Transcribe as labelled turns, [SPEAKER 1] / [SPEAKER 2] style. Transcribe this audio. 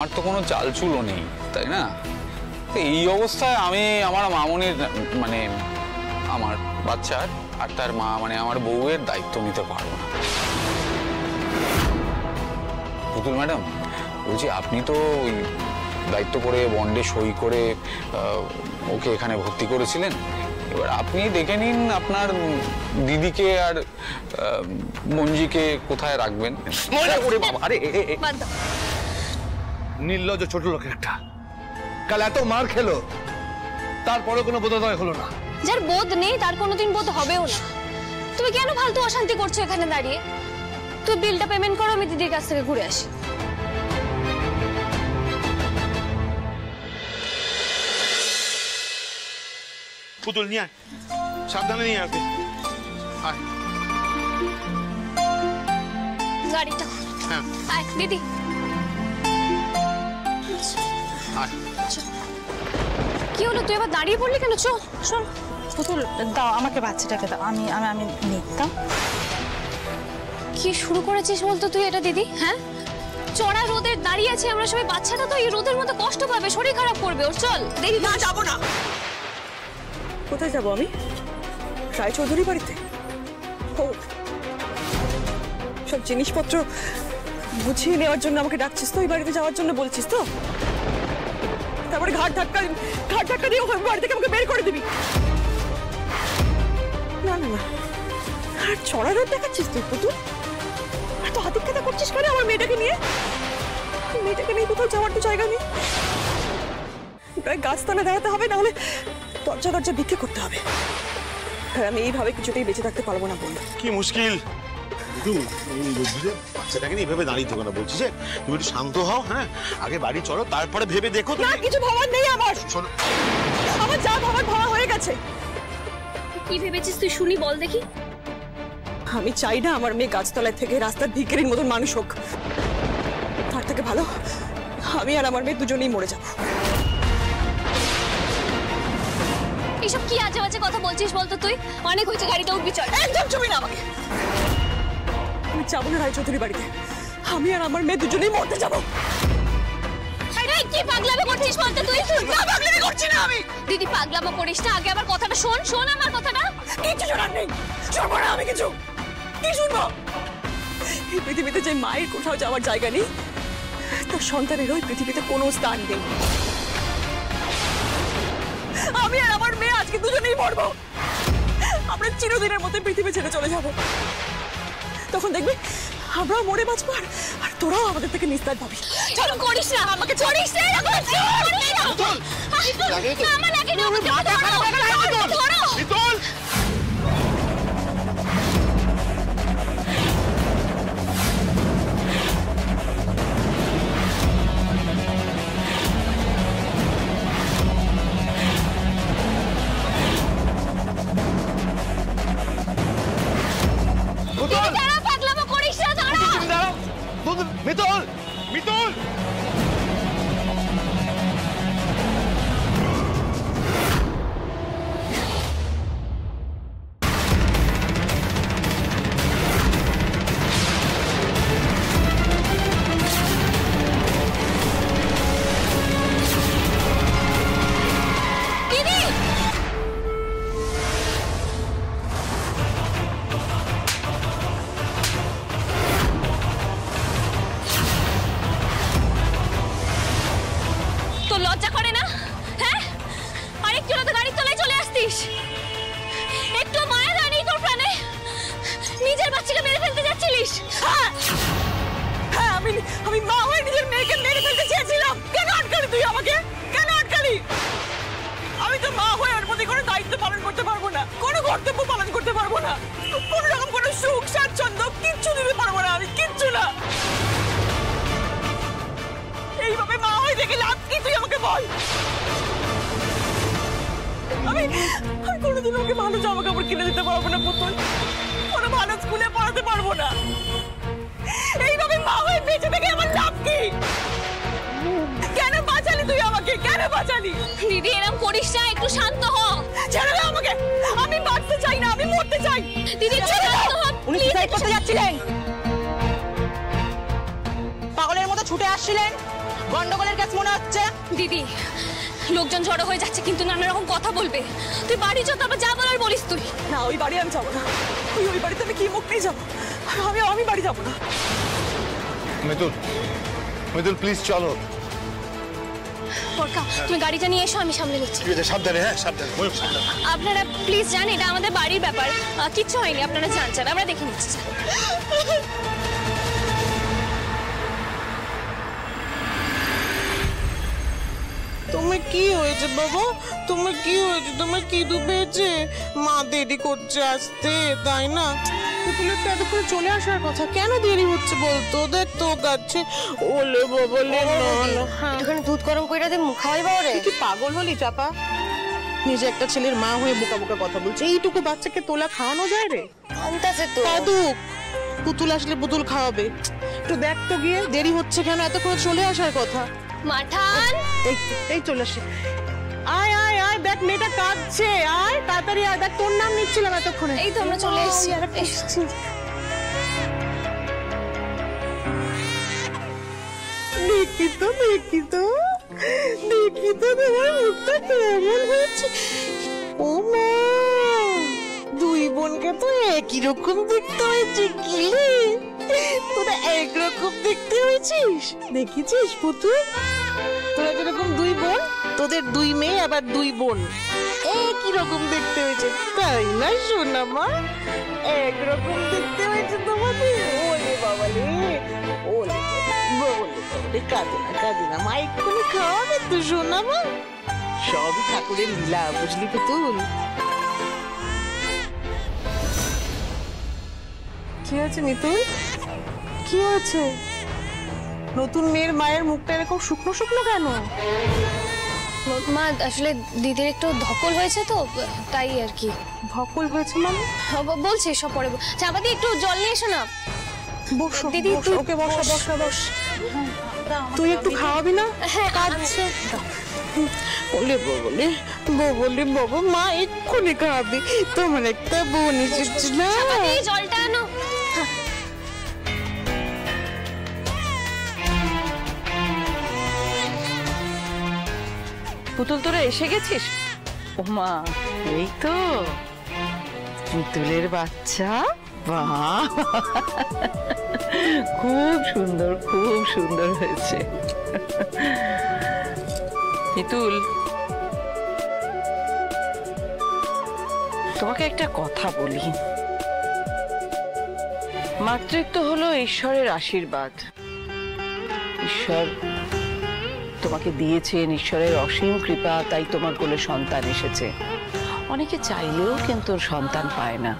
[SPEAKER 1] আমার তো কোনো চালচুলো নেই, তাই না? এই অবস্থায় আমি আমার মামনির মানে আমার বাচ্চার আর তার মা মানে আমার বউয়ের দায়িত্ব নিতে পারবো না। পুতুল ম্যাডাম বলছি, আপনি তো ওই দায়িত্ব করে বন্ডে সই করে ওকে এখানে ভর্তি করেছিলেন। এবার আপনি দেখে নিন আপনার দিদিকে আর মঞ্জিকে কোথায় রাখবেন।
[SPEAKER 2] নির্লজ্জ ছোট লোক একটা, কাল এত মার খেলো তারপরে কোনো বোধোদয় হলো না।
[SPEAKER 3] যার বোধ নেই তার কোনোদিন বোধ হবেও না। তুমি কেন ফালতু অশান্তি করছো এখানে দাঁড়িয়ে? তুই বিলটা পেমেন্ট করো, আমি দিদির কাছ থেকে ঘুরে আসি।
[SPEAKER 4] পুতুল নিয়ে আয়, সাবধানে নিয়ে আসবে। আয়
[SPEAKER 3] গাড়িটা।
[SPEAKER 4] হ্যাঁ
[SPEAKER 3] আয় দিদি। কি হলো, তুই আবার দাঁড়িয়ে পড়লি কেন? চল চল।
[SPEAKER 5] পুতুল দাও আমাকে, বাচ্চাটাকে দাও, আমি আমি আমি নিতাম।
[SPEAKER 3] কি শুরু করেছিস বলতো তুই এটা দিদি? হ্যাঁ, চড়া রোদে দাঁড়িয়ে আছে আমরা সবাই, বাচ্চাটা তো এই রোদের মধ্যে কষ্ট পাবে, শরীর খারাপ করবে ওর। চল দেরি না, যাবো না।
[SPEAKER 6] কোথায় যাবো আমি? রায়চৌধুরী বাড়িতে? সব জিনিসপত্র গুছিয়ে নেওয়ার জন্য আমাকে ডাকছিস তো? ওই বাড়িতে যাওয়ার জন্য বলছিস তো? তারপরে ঘাট ধাক্কা দিয়ে বাড়ি থেকে আমাকে বের করে দিবি? না না না, আর চড়া রোদ দেখাচ্ছিস তুই পুতুল? এত হাতিক্ষেতা করছিস কেন আমার মেয়েটাকে নিয়ে? মেয়েটাকে নিয়ে কোথাও যাওয়ার তো জায়গা নেই। প্রায় গাছতলা দাঁড়াতে হবে, নাহলে দরজা দরজা ভিক্ষে করতে হবে। আর আমি এইভাবে কিছুতেই বেঁচে থাকতে পারবো না বন্ধু।
[SPEAKER 4] কি মুশকিল। বাচ্চাটাকে নিয়ে এভাবে দাঁড়িয়ে থাকো না, বলছি যে তুমি একটু শান্ত হও। হ্যাঁ, আগে বাড়ি চলো, তারপরে ভেবে দেখো।
[SPEAKER 6] না, কিছু ভাবার নেই আমার।
[SPEAKER 4] শোনো,
[SPEAKER 6] আমার যা ভাবার ভাবা হয়ে গেছে।
[SPEAKER 3] কি ভেবেছিস তুই শুনি বল দেখি?
[SPEAKER 6] আমি চাই না আমার মেয়ে গাছতলায় থেকে রাস্তার ভিখারির মতন মানুষ হোক। তার থেকে ভালো আমি আর আমার মেয়ে দুজনেই মরে যাব।
[SPEAKER 3] এইসব কি আজে বাজে কথা বলছিস বলতো তুই? অনেক হয়েছে, গাড়িটা উঠবি, চল।
[SPEAKER 6] একদম ছবি না আমাকে। আমি যাবো না রায়চৌধুরী বাড়িতে। আমি আর আমার মেয়ে দুজনেই মরতে যাবো।
[SPEAKER 3] কি পাগলামো করছিস বলতো তুই?
[SPEAKER 6] না, পাগলামি করছি না আমি।
[SPEAKER 3] দিদি পাগলামো করিস না, আগে আমার কথাটা শোন। শোন আমার কথাটা।
[SPEAKER 6] কিছু শোনার নেই, শুনবো না আমি কিছু। কি শুনবো? এই পৃথিবীতে যে মায়ের কোথাও যাওয়ার জায়গা নেই, তার সন্তানের ওই পৃথিবীতে কোনো স্থান নেই। আমি আর আমার মেয়ে আজকে দুজনেই মরবো। আমরা চিরদিনের মতো পৃথিবী ছেড়ে চলে যাব। তখন দেখবি আমরাও মরে বাঁচবো, আর তোরাও আমাদের থেকে নিস্তার পাবি।
[SPEAKER 3] চল করিস না, আমাকে করিস না। আমার লাগে না, আমার মাথা খারাপ হয়ে গেল। ধরো
[SPEAKER 4] বিতল।
[SPEAKER 3] পাগলামো করিস না, দাঁড়া।
[SPEAKER 4] মিতল, মিতল।
[SPEAKER 3] দিদি তোর লজ্জা করে না? হ্যাঁ, আরেকটু তো গাড়ির তলায় চলে আসতিস। একটু মায়া জানি তোর প্রাণে? নিজের বাচ্চাকে মেরে ফেলতে যাচ্ছিলিস?
[SPEAKER 6] হ্যাঁ, আমি মা হয়ে নিজের মেয়েকে মেরে ফেলতে চেয়েছিলাম। কেন আটকালি তুই আমাকে? কেন আটকালি? আমি তো মা হয়ে ওর প্রতি কোনো দায়িত্ব পালন করতে পারবো না, কোনো কর্তব্য পালন করতে পারবো না, কোনো রকম কোনো সুখ স্বাচ্ছন্দ্য কিচ্ছু দিতে পারবো না। আমি কিচ্ছু না। এইভাবে মা হয়ে দেখে লাভ কি? তুই আমাকে বল। আমি কোনোদিন ওকে ভালো জামা কাপড় কিনে দিতে পারবো না পুতুল, কোনো ভালো স্কুলে পড়াতে পারবো না। এইভাবে মা হয়ে বেঁচে থেকে আমার লাভ কি? কেন বাঁচালি তুই আমাকে? কেন বাঁচালি?
[SPEAKER 3] দিদি এরকম করিস না, একটু শান্ত হ।
[SPEAKER 6] ছেড়ে দাও আমাকে। আমি বাঁচতে চাই না, আমি মরতে চাই।
[SPEAKER 3] দিদি শান্ত হ।
[SPEAKER 5] উনি সুসাইড করতে যাচ্ছিলেন, পাগলের মতো ছুটে আসছিলেন,
[SPEAKER 6] গন্ডগোলের কাজ মনে হচ্ছে।
[SPEAKER 3] দিদি লোকজন জড়ো হয়ে যাচ্ছে কিন্তু নানা রকম কথা বলবে। তুই বাড়ি চল, তারপর যা বলার বলিস তুই।
[SPEAKER 6] না ওই বাড়ি আমি যাবো না, ওই বাড়িতে আমি কি মুখ নিয়ে যাবো? আমি বাড়ি যাবো না।
[SPEAKER 2] মিতুল, মিতুল প্লিজ চলো।
[SPEAKER 3] পরকা তুমি গাড়িটা নিয়ে এসো, আমি সামলে নিচ্ছি।
[SPEAKER 4] ঠিক আছে, সাবধানে, হ্যাঁ সাবধানে, ময়ূক সাবধানে।
[SPEAKER 3] আপনারা প্লিজ যান, এটা আমাদের বাড়ির ব্যাপার, কিচ্ছু হয়নি, আপনারা যান, আমরা দেখে নিচ্ছি।
[SPEAKER 7] তোমার কি হয়েছে বাবা? তোমার কি হয়েছে? তোমার কি ডুবেছে? মা দেরি করছে আসতে, তাই না? পুতুলের তো এতক্ষণ চলে আসার কথা, কেন দেরি হচ্ছে বলতো? দেখ তো গাছে। ওলে বাবা লে,
[SPEAKER 3] একটুখানি দুধ গরম করে দে, মুখ খাওয়াই বাবা রে।
[SPEAKER 7] কি পাগল হলি চাপা? নিজে একটা ছেলের মা হয়ে বোকা বোকা কথা বলছে। এইটুকু বাচ্চাকে তোলা খাওয়ানো যায় রে?
[SPEAKER 3] আনতাছে তো।
[SPEAKER 7] কাদুক, পুতুল আসলে পুতুল খাওয়াবে। একটু দেখ তো গিয়ে, দেরি হচ্ছে কেন? এতক্ষণ চলে আসার কথা।
[SPEAKER 3] মাঠান
[SPEAKER 7] এই চলে আসে। আয় আয় আয়, দেখ মেয়েটা কাঁদছে। আয় তাড়াতাড়ি আয়, দেখ তোর নাম নিচ্ছিলাম এতক্ষণে।
[SPEAKER 3] এই তো আমরা চলে এসেছি।
[SPEAKER 7] দেখি তো দেখি তো দেখি তো তোমার মুখটা কেমন হয়েছে। ও মা, দুই বোনকে তো একই রকম দেখতে হয়েছে। কি রে, তোরা একরকম দেখতে হয়েছিস? দেখেছিস পুতুল, তোরা যেরকম দুই বোন, তোদের দুই মেয়ে আবার দুই বোন একই রকম দেখতে হয়েছে, তাই না সোনা মা? একরকম দেখতে হয়েছে তোমাদের। ওলে বাবা রে, ওলে বলে বলে, কাঁদে না মা, এক্ষুনি খাওয়াবে তো সোনা মা। সবই ঠাকুরের লীলা, বুঝলি পুতুল? কি হয়েছে মিতুল? কি হয়েছে? নতুন মেয়ের মায়ের মুখটা এরকম শুকনো শুকনো কেন?
[SPEAKER 3] মা আসলে দিদির একটু ধকল হয়েছে তো, তাই আর কি।
[SPEAKER 7] ধকল হয়েছে মানে?
[SPEAKER 3] বলছি সব পরে চাপা দিয়ে একটু জল নিয়ে এসো না।
[SPEAKER 7] বসো
[SPEAKER 3] দিদি,
[SPEAKER 7] দিদি, ওকে বসা বসা বস। তুই একটু খাওয়াবি না?
[SPEAKER 3] হ্যাঁ
[SPEAKER 7] কাঁদছে। বলে বলে বলে বাবা, মা এক্ষুনি খাওয়াবি। তোমার একটা বোন এসেছে না?
[SPEAKER 3] চাপা দিয়ে জলটা আনো।
[SPEAKER 8] পুতুল তোরা এসে গেছিস? ওমা, এই তো পুতুলের বাচ্চা। বাহ, খুব সুন্দর, খুব সুন্দর হয়েছে। পুতুল, তোমাকে একটা কথা বলি। মাতৃত্ব হলো ঈশ্বরের আশীর্বাদ। ঈশ্বর তোমাকে দিয়েছেন, ঈশ্বরের অসীম কৃপা, তাই তোমার কোলে সন্তান এসেছে। অনেকে চাইলেও কিন্তু সন্তান পায় না।